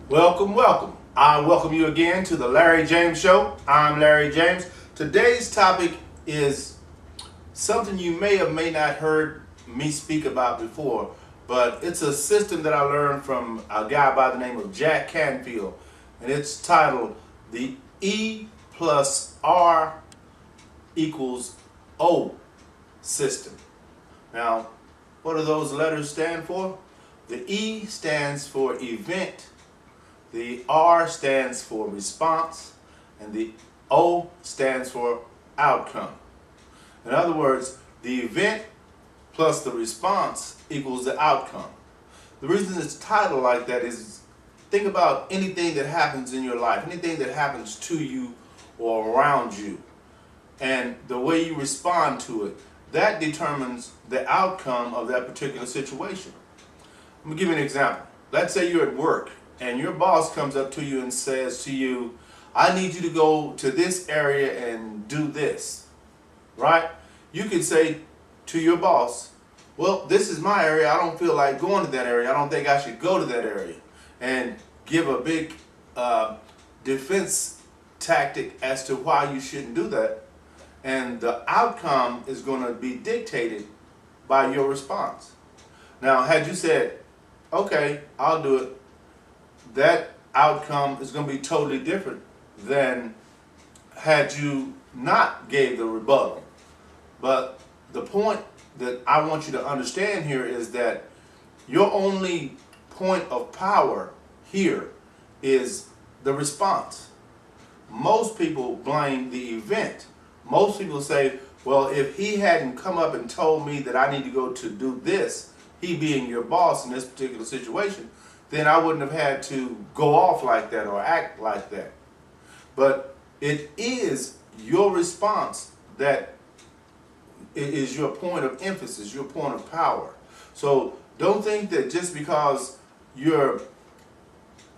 Welcome, welcome. I welcome you again to the Larry James Show. I'm Larry James. Today's topic is something you may or may not heard me speak about before, but it's a system that I learned from a guy by the name of Jack Canfield, and it's titled the E plus R equals O system. Now, what do those letters stand for? The E stands for event, the R stands for response, and the O stands for outcome. In other words, the event plus the response equals the outcome. The reason it's titled like that is, think about anything that happens in your life, anything that happens to you or around you, and the way you respond to it, that determines the outcome of that particular situation. Let me give you an example. Let's say you're at work and your boss comes up to you and says to you, I need you to go to this area and do this, right? You could say to your boss, well, this is my area. I don't feel like going to that area. I don't think I should go to that area. And give a big defense tactic as to why you shouldn't do that. And the outcome is going to be dictated by your response. Now, had you said, okay, I'll do it, that outcome is going to be totally different than had you not gave the rebuttal. But the point that I want you to understand here is that your only point of power here is the response. Most people blame the event. Most people say, well, if he hadn't come up and told me that I need to go to do this, he being your boss in this particular situation, then I wouldn't have had to go off like that or act like that. But it is your response that is your point of emphasis, your point of power. So don't think that just because you're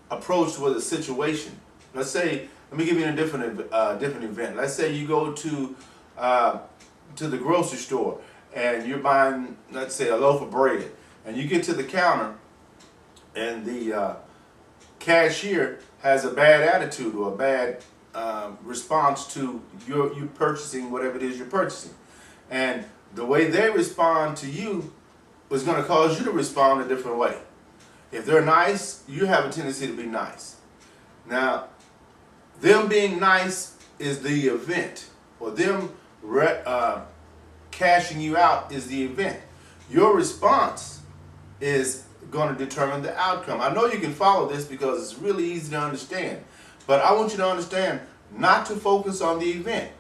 approached with a situation, let's say, let me give you a different event. Let's say you go to the grocery store and you're buying, let's say, a loaf of bread, and you get to the counter and the cashier has a bad attitude or a bad response to you purchasing whatever it is you're purchasing. And the way they respond to you is going to cause you to respond a different way. If they're nice, you have a tendency to be nice. Now, them being nice is the event, or them cashing you out is the event. Your response is going to determine the outcome. I know you can follow this because it's really easy to understand, but I want you to understand not to focus on the event.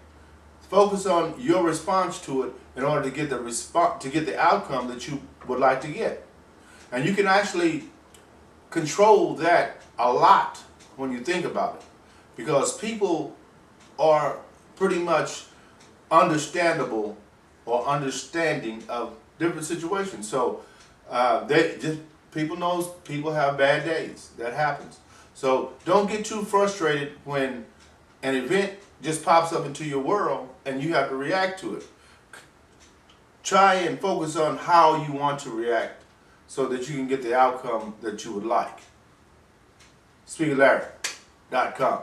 Focus on your response to it in order to get the outcome that you would like to get. And you can actually control that a lot when you think about it, because people are pretty much understandable or understanding of different situations. So people have bad days. That happens. So don't get too frustrated when an event just pops up into your world and you have to react to it. Try and focus on how you want to react so that you can get the outcome that you would like. Speakwithlarry.com